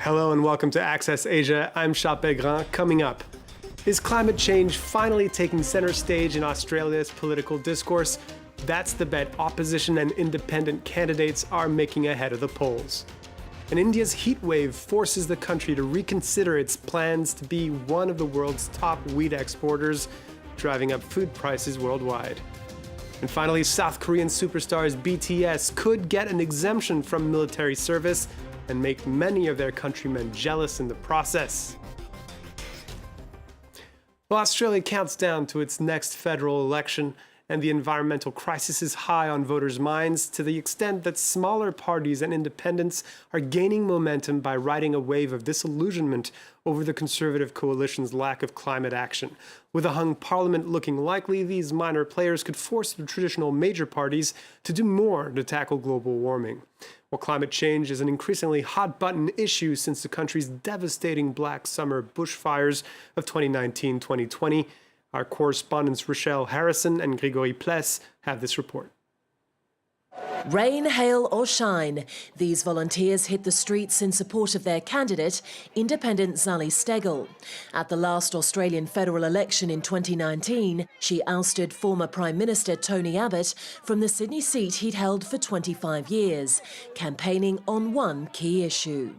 Hello and welcome to Access Asia. I'm Chapeau. Coming up, is climate change finally taking center stage in Australia's political discourse? That's the bet opposition and independent candidates are making ahead of the polls. And India's heat wave forces the country to reconsider its plans to be one of the world's top wheat exporters, driving up food prices worldwide. And finally, South Korean superstars BTS could get an exemption from military service and make many of their countrymen jealous in the process. Well, Australia counts down to its next federal election, and the environmental crisis is high on voters' minds to the extent that smaller parties and independents are gaining momentum by riding a wave of disillusionment over the Conservative coalition's lack of climate action. With a hung parliament looking likely, these minor players could force the traditional major parties to do more to tackle global warming. Well, climate change is an increasingly hot-button issue since the country's devastating black summer bushfires of 2019-2020. Our correspondents Richelle and Gregory Plesse have this report. Rain, hail or shine, these volunteers hit the streets in support of their candidate, independent Zali Steggall. At the last Australian federal election in 2019, she ousted former Prime Minister Tony Abbott from the Sydney seat he'd held for 25 years, campaigning on one key issue.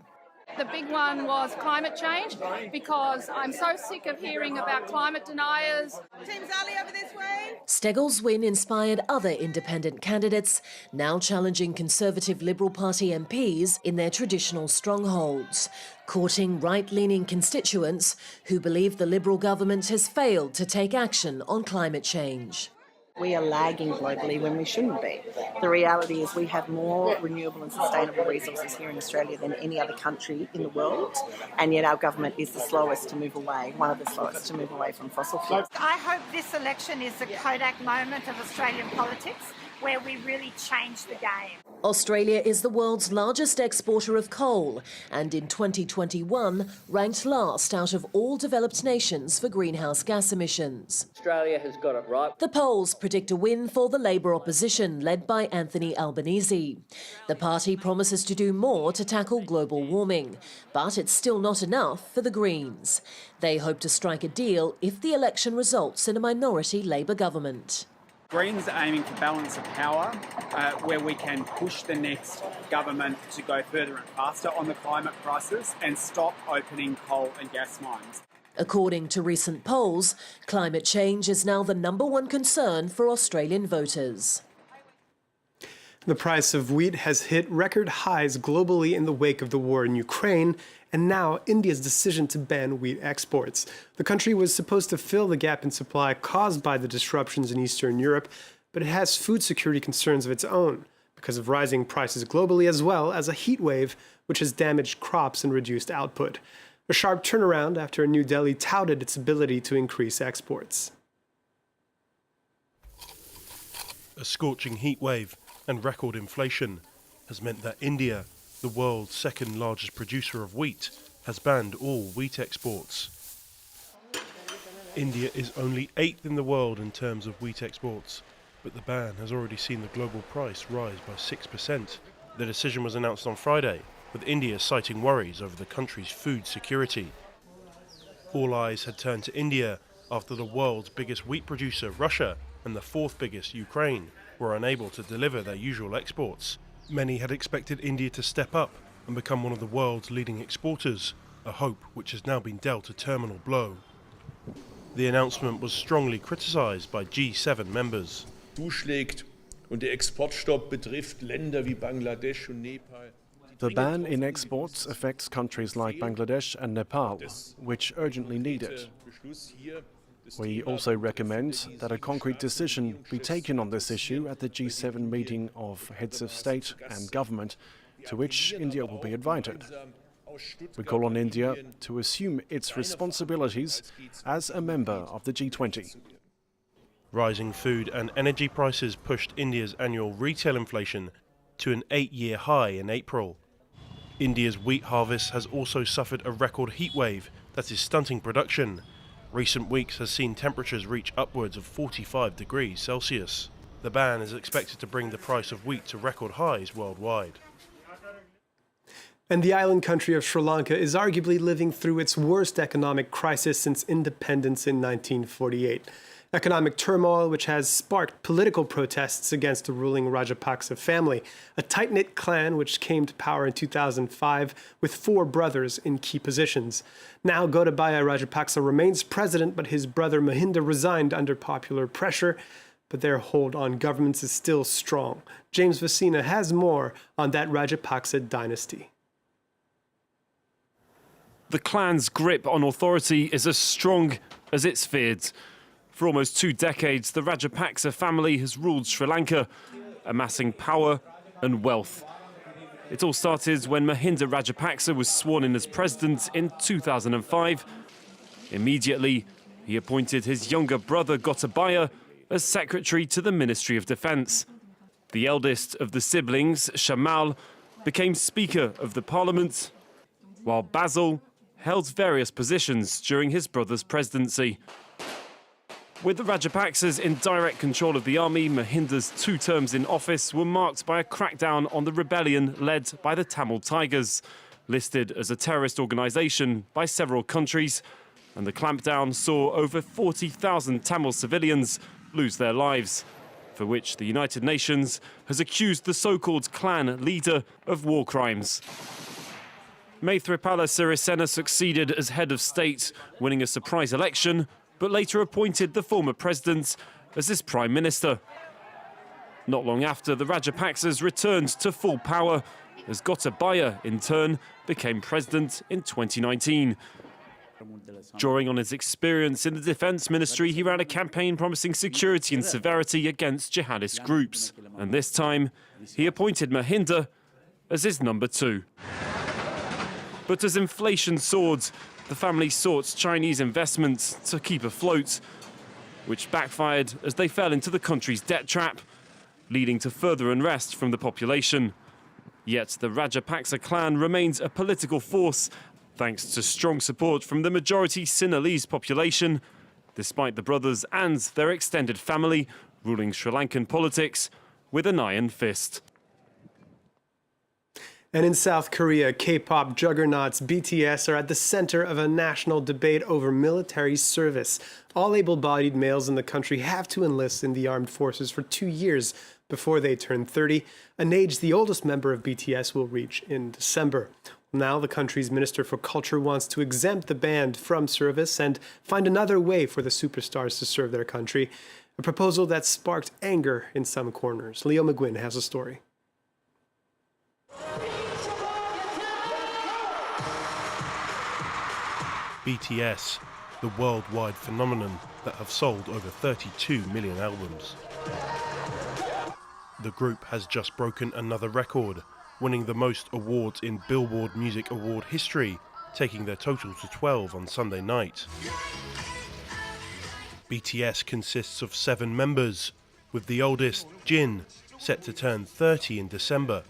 The big one was climate change, because I'm so sick of hearing about climate deniers. Team Zali over this way. Steggall's win inspired other independent candidates, now challenging Conservative Liberal Party MPs in their traditional strongholds, courting right-leaning constituents who believe the Liberal government has failed to take action on climate change. We are lagging globally when we shouldn't be. The reality is we have more renewable and sustainable resources here in Australia than any other country in the world, and yet our government is the slowest to move away, one of the slowest to move away from fossil fuels. I hope this election is the Kodak moment of Australian politics, where we really change the game. Australia is the world's largest exporter of coal and in 2021 ranked last out of all developed nations for greenhouse gas emissions. Australia has got it right. The polls predict a win for the Labor opposition led by Anthony Albanese. The party promises to do more to tackle global warming, but it's still not enough for the Greens. They hope to strike a deal if the election results in a minority Labor government. Greens are aiming for balance of power, where we can push the next government to go further and faster on the climate crisis and stop opening coal and gas mines. According to recent polls, climate change is now the #1 concern for Australian voters. The price of wheat has hit record highs globally in the wake of the war in Ukraine, and now India's decision to ban wheat exports. The country was supposed to fill the gap in supply caused by the disruptions in Eastern Europe, but it has food security concerns of its own because of rising prices globally, as well as a heat wave which has damaged crops and reduced output. A sharp turnaround after New Delhi touted its ability to increase exports. A scorching heat wave and record inflation has meant that India, the world's second largest producer of wheat, has banned all wheat exports. India is only 8th in the world in terms of wheat exports, but the ban has already seen the global price rise by 6%. The decision was announced on Friday, with India citing worries over the country's food security. All eyes had turned to India after the world's biggest wheat producer, Russia, and the 4th biggest, Ukraine, were unable to deliver their usual exports. Many had expected India to step up and become one of the world's leading exporters, a hope which has now been dealt a terminal blow. The announcement was strongly criticised by G7 members. Zuschlägt und der Exportstopp betrifft Länder wie Bangladesch und Nepal. The ban in exports affects countries like Bangladesh and Nepal, which urgently need it. We also recommend that a concrete decision be taken on this issue at the G7 meeting of heads of state and government, to which India will be invited. We call on India to assume its responsibilities as a member of the G20. Rising food and energy prices pushed India's annual retail inflation to an 8-year high in April. India's wheat harvest has also suffered a record heat wave that is stunting production. Recent weeks has seen temperatures reach upwards of 45 degrees Celsius. The ban is expected to bring the price of wheat to record highs worldwide. And the island country of Sri Lanka is arguably living through its worst economic crisis since independence in 1948. Economic turmoil which has sparked political protests against the ruling Rajapaksa family, a tight-knit clan which came to power in 2005 with 4 brothers in key positions. Now Gotabaya Rajapaksa remains president, but his brother Mahinda resigned under popular pressure, but their hold on governments is still strong. James Vecina has more on that Rajapaksa dynasty. The clan's grip on authority is as strong as it's feared. For almost 2 decades, the Rajapaksa family has ruled Sri Lanka, amassing power and wealth. It all started when Mahinda Rajapaksa was sworn in as president in 2005. Immediately, he appointed his younger brother Gotabaya as secretary to the Ministry of Defence. The eldest of the siblings, Shamal, became Speaker of the Parliament, while Basil held various positions during his brother's presidency. With the Rajapaksas in direct control of the army, Mahinda's 2 terms in office were marked by a crackdown on the rebellion led by the Tamil Tigers, listed as a terrorist organisation by several countries, and the clampdown saw over 40,000 Tamil civilians lose their lives, for which the United Nations has accused the so-called clan leader of war crimes. Maithripala Sirisena succeeded as head of state, winning a surprise election, but later appointed the former president as his prime minister. Not long after, the Rajapaksas returned to full power, as Gotabaya, in turn, became president in 2019. Drawing on his experience in the defence ministry, he ran a campaign promising security and severity against jihadist groups. And this time, he appointed Mahinda as his number 2. But as inflation soared, the family sought Chinese investment to keep afloat, which backfired as they fell into the country's debt trap, leading to further unrest from the population. Yet the Rajapaksa clan remains a political force, thanks to strong support from the majority Sinhalese population, despite the brothers and their extended family ruling Sri Lankan politics with an iron fist. And in South Korea, K-pop juggernauts BTS are at the center of a national debate over military service. All able-bodied males in the country have to enlist in the armed forces for 2 years before they turn 30, an age the oldest member of BTS will reach in December. Now the country's Minister for Culture wants to exempt the band from service and find another way for the superstars to serve their country, a proposal that sparked anger in some corners. Leo McGuinn has a story. BTS, the worldwide phenomenon that have sold over 32 million albums. The group has just broken another record, winning the most awards in Billboard Music Award history, taking their total to 12 on Sunday night. BTS consists of 7 members, with the oldest, Jin, set to turn 30 in December.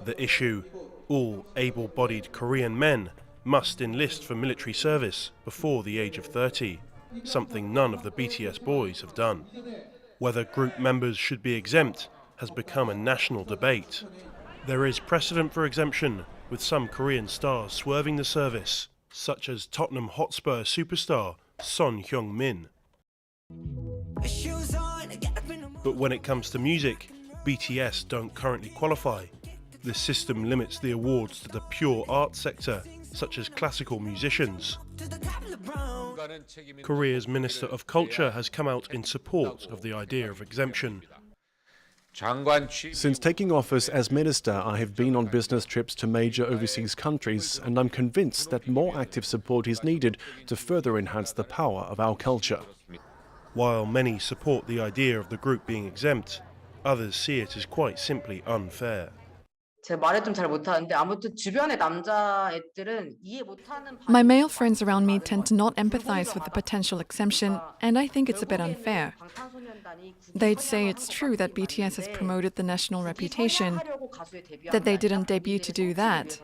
The issue: all able-bodied Korean men must enlist for military service before the age of 30, something none of the BTS boys have done. Whether group members should be exempt has become a national debate. There is precedent for exemption, with some Korean stars swerving the service, such as Tottenham Hotspur superstar Son Heung-min. But when it comes to music, BTS don't currently qualify. This system limits the awards to the pure art sector, such as classical musicians. Korea's Minister of Culture has come out in support of the idea of exemption. Since taking office as minister, I have been on business trips to major overseas countries, and I'm convinced that more active support is needed to further enhance the power of our culture. While many support the idea of the group being exempt, others see it as quite simply unfair. My male friends around me tend to not empathize with the potential exemption, and I think it's a bit unfair. They'd say it's true that BTS has promoted the national reputation, that they didn't debut to do that,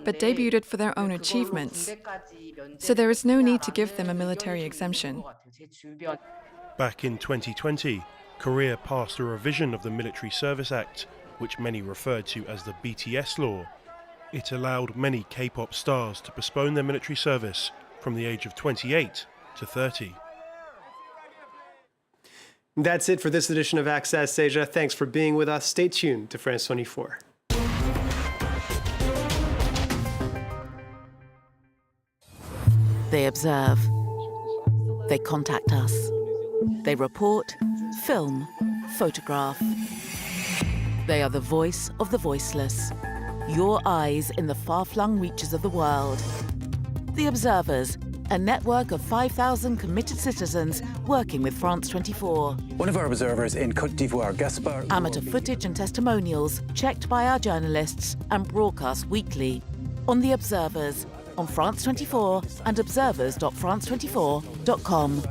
but debuted for their own achievements. So there is no need to give them a military exemption. Back in 2020, Korea passed a revision of the Military Service Act, which many referred to as the BTS law. It allowed many K-pop stars to postpone their military service from the age of 28 to 30. That's it for this edition of Access Asia. Thanks for being with us. Stay tuned to France 24. They observe. They contact us. They report, film, photograph. They are the voice of the voiceless. Your eyes in the far-flung reaches of the world. The Observers, a network of 5,000 committed citizens working with France 24. One of our observers in Côte d'Ivoire, Gaspard. Amateur footage and testimonials checked by our journalists and broadcast weekly. On The Observers, on France 24 and observers.france24.com.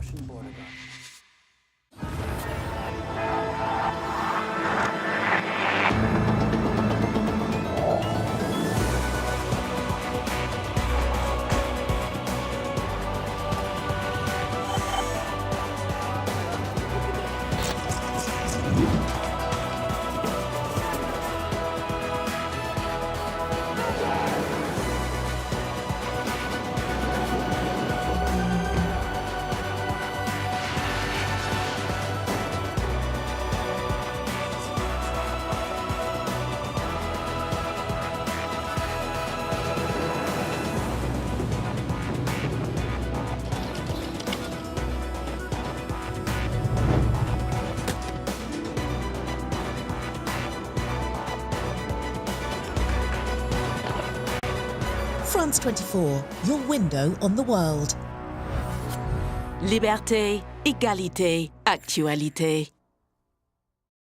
France 24, your window on the world. Liberté, égalité, actualité.